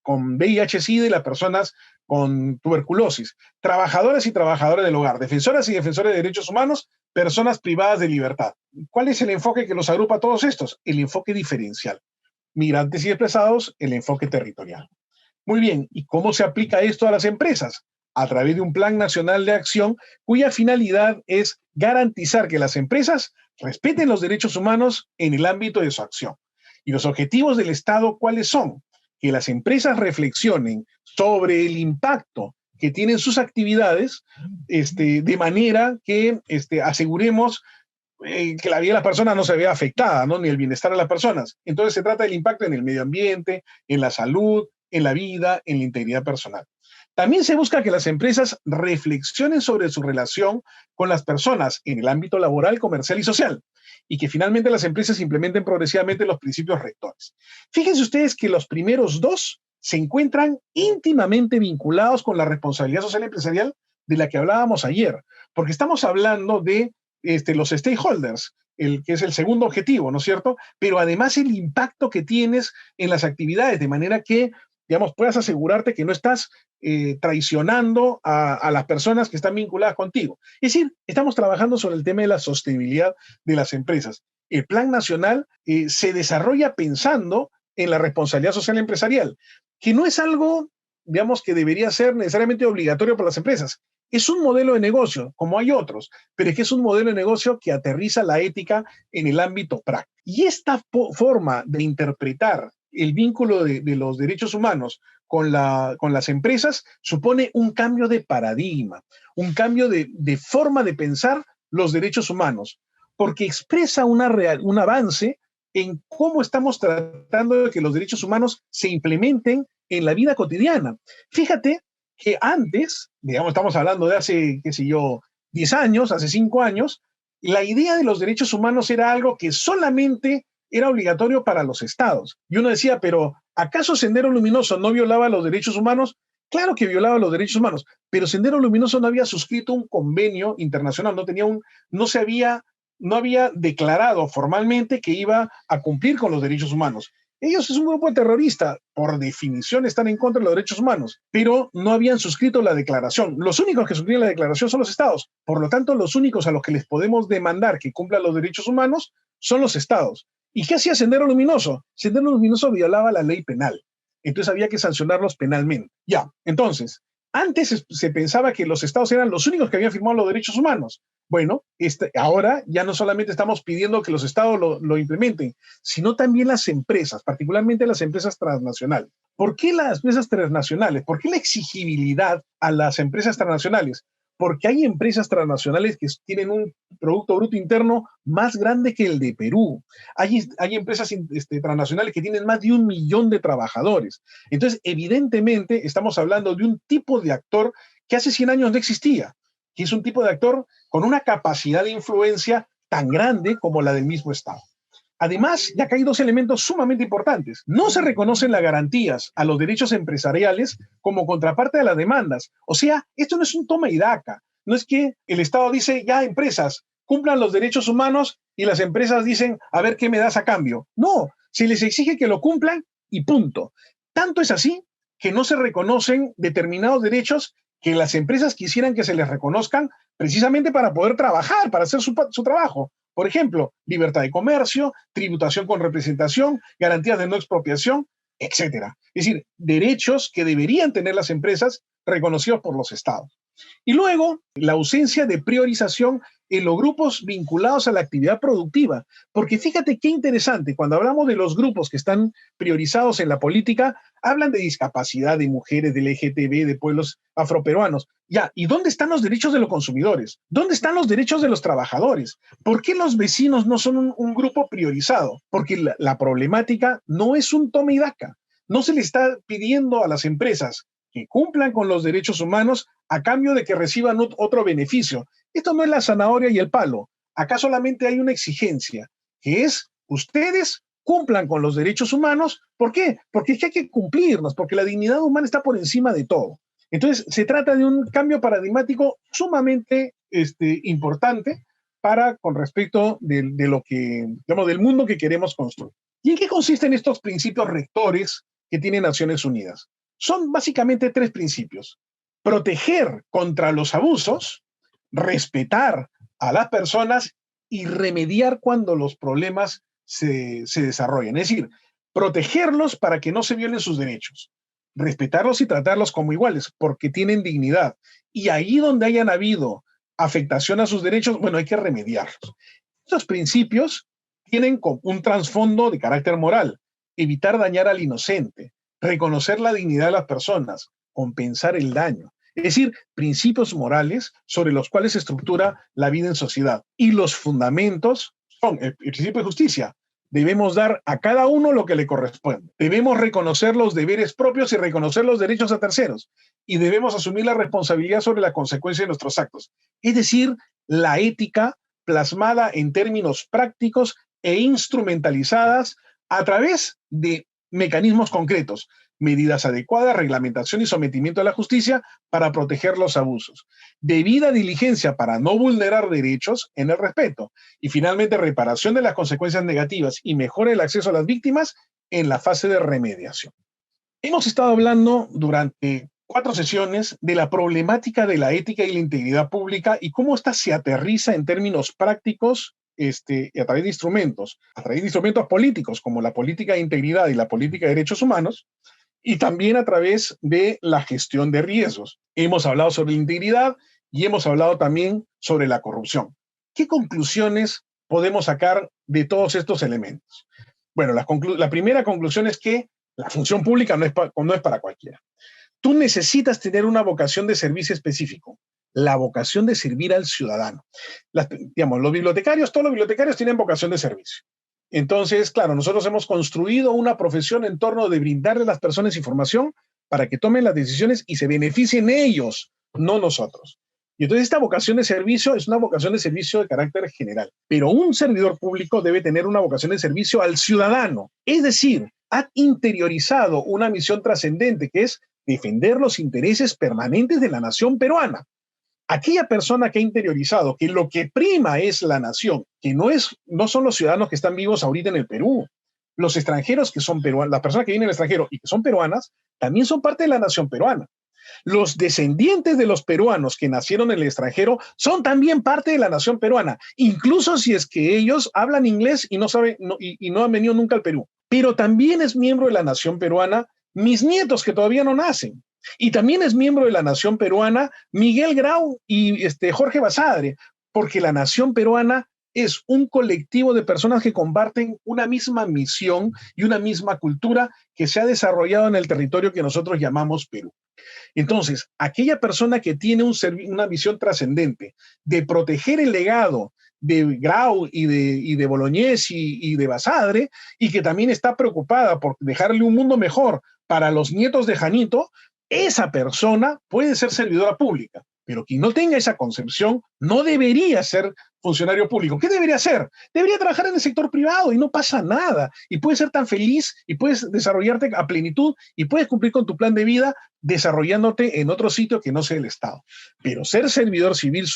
con VIH-Sida y las personas con tuberculosis. Trabajadoras y trabajadores del hogar. Defensoras y defensores de derechos humanos. Personas privadas de libertad. ¿Cuál es el enfoque que los agrupa a todos estos? El enfoque diferencial. Migrantes y desplazados, el enfoque territorial. Muy bien, ¿y cómo se aplica esto a las empresas? A través de un plan nacional de acción cuya finalidad es garantizar que las empresas respeten los derechos humanos en el ámbito de su acción. Y los objetivos del Estado, ¿cuáles son? Que las empresas reflexionen sobre el impacto que tienen sus actividades, de manera que aseguremos que la vida de las personas no se vea afectada, ¿no? Ni el bienestar de las personas. Entonces se trata del impacto en el medio ambiente, en la salud, en la vida, en la integridad personal. También se busca que las empresas reflexionen sobre su relación con las personas en el ámbito laboral, comercial y social, y que finalmente las empresas implementen progresivamente los principios rectores. Fíjense ustedes que los primeros 2 se encuentran íntimamente vinculados con la responsabilidad social empresarial de la que hablábamos ayer, porque estamos hablando de los stakeholders, que es el segundo objetivo, ¿no es cierto? Pero además el impacto que tienes en las actividades, de manera que, digamos, puedas asegurarte que no estás traicionando a las personas que están vinculadas contigo. Es decir, estamos trabajando sobre el tema de la sostenibilidad de las empresas. El Plan Nacional se desarrolla pensando en la responsabilidad social empresarial, que no es algo, digamos, que debería ser necesariamente obligatorio para las empresas. Es un modelo de negocio, como hay otros, pero es que es un modelo de negocio que aterriza la ética en el ámbito práctico. Y esta forma de interpretar el vínculo de los derechos humanos con las empresas supone un cambio de paradigma, un cambio de forma de pensar los derechos humanos, porque expresa un avance en cómo estamos tratando de que los derechos humanos se implementen en la vida cotidiana. Fíjate que antes, digamos, estamos hablando de hace, qué sé yo, 10 años, hace 5 años, la idea de los derechos humanos era algo que solamente era obligatorio para los estados. Y uno decía, pero ¿acaso Sendero Luminoso no violaba los derechos humanos? Claro que violaba los derechos humanos, pero Sendero Luminoso no había suscrito un convenio internacional, no había declarado formalmente que iba a cumplir con los derechos humanos. Ellos es un grupo terrorista, por definición están en contra de los derechos humanos, pero no habían suscrito la declaración. Los únicos que suscriben la declaración son los estados. Por lo tanto, los únicos a los que les podemos demandar que cumplan los derechos humanos son los estados. ¿Y qué hacía Sendero Luminoso? Sendero Luminoso violaba la ley penal. Entonces había que sancionarlos penalmente. Ya, entonces, antes se pensaba que los estados eran los únicos que habían firmado los derechos humanos. Bueno, ahora ya no solamente estamos pidiendo que los estados lo implementen, sino también las empresas, particularmente las empresas transnacionales. ¿Por qué las empresas transnacionales? ¿Por qué la exigibilidad a las empresas transnacionales? Porque hay empresas transnacionales que tienen un Producto Bruto Interno más grande que el de Perú. Hay empresas transnacionales que tienen más de 1 millón de trabajadores. Entonces, evidentemente, estamos hablando de un tipo de actor que hace 100 años no existía, que es un tipo de actor con una capacidad de influencia tan grande como la del mismo Estado. Además, ya que hay dos elementos sumamente importantes. No se reconocen las garantías a los derechos empresariales como contraparte de las demandas. O sea, esto no es un toma y daca. No es que el Estado dice, ya empresas, cumplan los derechos humanos y las empresas dicen, a ver qué me das a cambio. No, se les exige que lo cumplan y punto. Tanto es así que no se reconocen determinados derechos que las empresas quisieran que se les reconozcan precisamente para poder trabajar, para hacer su trabajo. Por ejemplo, libertad de comercio, tributación con representación, garantías de no expropiación, etcétera. Es decir, derechos que deberían tener las empresas reconocidos por los estados. Y luego, la ausencia de priorización en los grupos vinculados a la actividad productiva. Porque fíjate qué interesante, cuando hablamos de los grupos que están priorizados en la política, hablan de discapacidad, de mujeres, del LGTB, de pueblos afroperuanos. Ya, ¿y dónde están los derechos de los consumidores? ¿Dónde están los derechos de los trabajadores? ¿Por qué los vecinos no son un grupo priorizado? Porque la problemática no es un toma y daca. No se le está pidiendo a las empresas que cumplan con los derechos humanos a cambio de que reciban otro beneficio. Esto no es la zanahoria y el palo. Acá solamente hay una exigencia, que es ustedes cumplan con los derechos humanos. ¿Por qué? Porque es que hay que cumplirlos, porque la dignidad humana está por encima de todo. Entonces, se trata de un cambio paradigmático sumamente importante con respecto de lo que, digamos, del mundo que queremos construir. ¿Y en qué consisten estos principios rectores que tiene Naciones Unidas? Son básicamente 3 principios: proteger contra los abusos, respetar a las personas y remediar cuando los problemas se desarrollan. Es decir, protegerlos para que no se violen sus derechos, respetarlos y tratarlos como iguales, porque tienen dignidad. Y ahí donde hayan habido afectación a sus derechos, bueno, hay que remediarlos. Estos principios tienen un trasfondo de carácter moral: evitar dañar al inocente, reconocer la dignidad de las personas, compensar el daño. Es decir, principios morales sobre los cuales se estructura la vida en sociedad. Y los fundamentos son el principio de justicia. Debemos dar a cada uno lo que le corresponde. Debemos reconocer los deberes propios y reconocer los derechos a terceros. Y debemos asumir la responsabilidad sobre la consecuencia de nuestros actos. Es decir, la ética plasmada en términos prácticos e instrumentalizadas a través de mecanismos concretos, medidas adecuadas, reglamentación y sometimiento a la justicia para proteger los abusos, debida diligencia para no vulnerar derechos en el respeto y finalmente reparación de las consecuencias negativas y mejora el acceso a las víctimas en la fase de remediación. Hemos estado hablando durante 4 sesiones de la problemática de la ética y la integridad pública y cómo ésta se aterriza en términos prácticos a través de instrumentos políticos como la política de integridad y la política de derechos humanos, y también a través de la gestión de riesgos. Hemos hablado sobre la integridad y hemos hablado también sobre la corrupción. ¿Qué conclusiones podemos sacar de todos estos elementos? Bueno, la primera conclusión es que la función pública no es para cualquiera. Tú necesitas tener una vocación de servicio específico, la vocación de servir al ciudadano. Digamos, todos los bibliotecarios tienen vocación de servicio. Entonces, claro, nosotros hemos construido una profesión en torno de brindarle a las personas información para que tomen las decisiones y se beneficien ellos, no nosotros. Y entonces esta vocación de servicio es una vocación de servicio de carácter general. Pero un servidor público debe tener una vocación de servicio al ciudadano. Es decir, ha interiorizado una misión trascendente que es defender los intereses permanentes de la nación peruana. Aquella persona que ha interiorizado que lo que prima es la nación, que no son los ciudadanos que están vivos ahorita en el Perú. Los extranjeros que son peruanos, las personas que vienen del extranjero y que son peruanas, también son parte de la nación peruana. Los descendientes de los peruanos que nacieron en el extranjero son también parte de la nación peruana, incluso si es que ellos hablan inglés y no han venido nunca al Perú. Pero también es miembro de la nación peruana mis nietos que todavía no nacen. Y también es miembro de la nación peruana Miguel Grau y Jorge Basadre, porque la nación peruana es un colectivo de personas que comparten una misma misión y una misma cultura que se ha desarrollado en el territorio que nosotros llamamos Perú. Entonces, aquella persona que tiene una visión trascendente de proteger el legado de Grau y de Bolognesi y de Basadre, y que también está preocupada por dejarle un mundo mejor para los nietos de Janito, esa persona puede ser servidora pública, pero quien no tenga esa concepción no debería ser funcionario público. ¿Qué debería hacer? Debería trabajar en el sector privado y no pasa nada. Y puedes ser tan feliz y puedes desarrollarte a plenitud y puedes cumplir con tu plan de vida desarrollándote en otro sitio que no sea el Estado. Pero ser servidor civil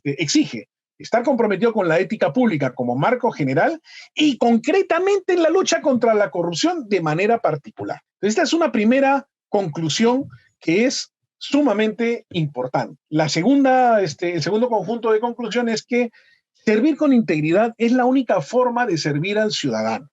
exige estar comprometido con la ética pública como marco general y concretamente en la lucha contra la corrupción de manera particular. Esta es una primera conclusión que es sumamente importante. El segundo conjunto de conclusiones es que servir con integridad es la única forma de servir al ciudadano.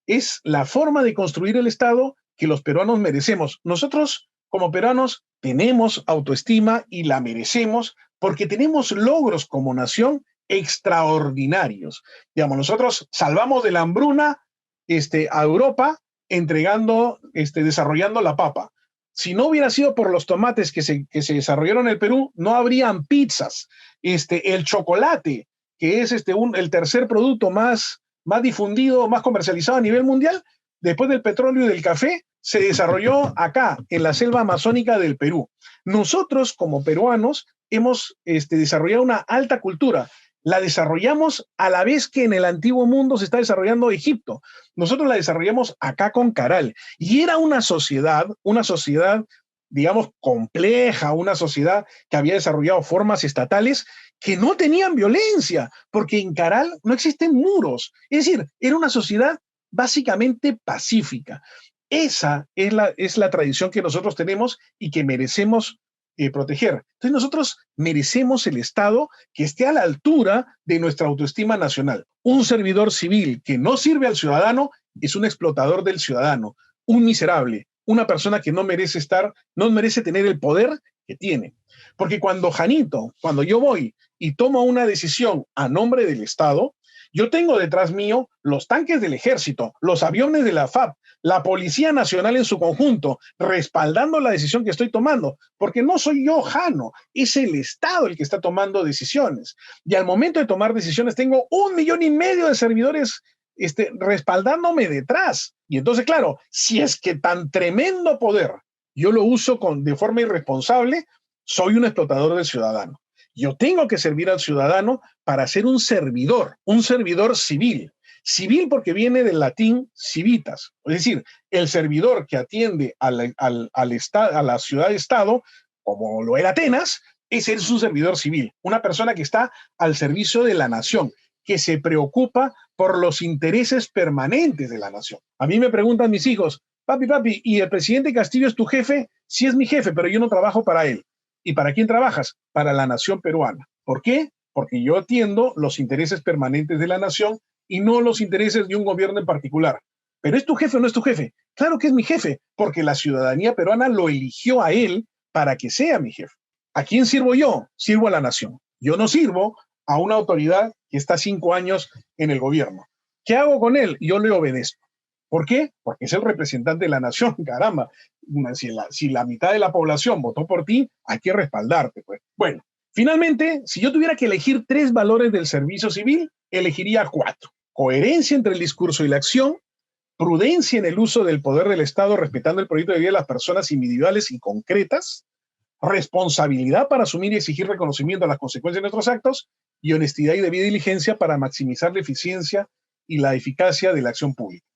Es la forma de construir el Estado que los peruanos merecemos. Nosotros, como peruanos, tenemos autoestima y la merecemos porque tenemos logros como nación extraordinarios. Digamos, nosotros salvamos de la hambruna a Europa desarrollando la papa. Si no hubiera sido por los tomates que se desarrollaron en el Perú, no habrían pizzas. El chocolate, que es el tercer producto más difundido, más comercializado a nivel mundial, después del petróleo y del café, se desarrolló acá, en la selva amazónica del Perú. Nosotros, como peruanos, hemos desarrollado una alta cultura. La desarrollamos a la vez que en el antiguo mundo se está desarrollando Egipto. Nosotros la desarrollamos acá con Caral. Y era una sociedad, digamos, compleja, una sociedad que había desarrollado formas estatales que no tenían violencia, porque en Caral no existen muros. Es decir, era una sociedad básicamente pacífica. Esa es la tradición que nosotros tenemos y que merecemos proteger. Entonces nosotros merecemos el Estado que esté a la altura de nuestra autoestima nacional. Un servidor civil que no sirve al ciudadano es un explotador del ciudadano, un miserable, una persona que no merece tener el poder que tiene. Porque cuando yo voy y tomo una decisión a nombre del Estado, yo tengo detrás mío los tanques del ejército, los aviones de la FAP, la Policía Nacional en su conjunto, respaldando la decisión que estoy tomando, porque no soy yo, Jano, es el Estado el que está tomando decisiones. Y al momento de tomar decisiones tengo 1,5 millones de servidores respaldándome detrás. Y entonces, claro, si es que tan tremendo poder yo lo uso de forma irresponsable, soy un explotador del ciudadano. Yo tengo que servir al ciudadano para ser un servidor civil. Civil porque viene del latín civitas, es decir, el servidor que atiende a la ciudad-estado, como lo era Atenas, ese es un servidor civil, una persona que está al servicio de la nación, que se preocupa por los intereses permanentes de la nación. A mí me preguntan mis hijos, papi, ¿y el presidente Castillo es tu jefe? Sí es mi jefe, pero yo no trabajo para él. ¿Y para quién trabajas? Para la nación peruana. ¿Por qué? Porque yo atiendo los intereses permanentes de la nación y no los intereses de un gobierno en particular. ¿Pero es tu jefe o no es tu jefe? Claro que es mi jefe, porque la ciudadanía peruana lo eligió a él para que sea mi jefe. ¿A quién sirvo yo? Sirvo a la nación. Yo no sirvo a una autoridad que está 5 años en el gobierno. ¿Qué hago con él? Yo le obedezco. ¿Por qué? Porque es el representante de la nación, caramba. Si la mitad de la población votó por ti, hay que respaldarte, pues. Bueno, finalmente, si yo tuviera que elegir 3 valores del servicio civil, elegiría 4. Coherencia entre el discurso y la acción, prudencia en el uso del poder del Estado, respetando el proyecto de vida de las personas individuales y concretas, responsabilidad para asumir y exigir reconocimiento a las consecuencias de nuestros actos, y honestidad y debida diligencia para maximizar la eficiencia y la eficacia de la acción pública.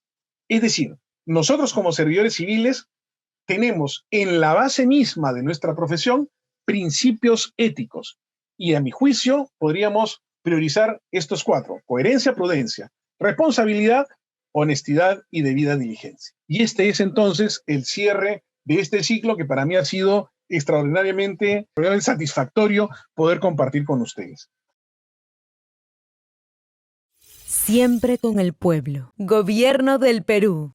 Es decir, nosotros como servidores civiles tenemos en la base misma de nuestra profesión principios éticos y a mi juicio podríamos priorizar estos 4: coherencia, prudencia, responsabilidad, honestidad y debida diligencia. Y este es entonces el cierre de este ciclo que para mí ha sido extraordinariamente satisfactorio poder compartir con ustedes. Siempre con el pueblo. Gobierno del Perú.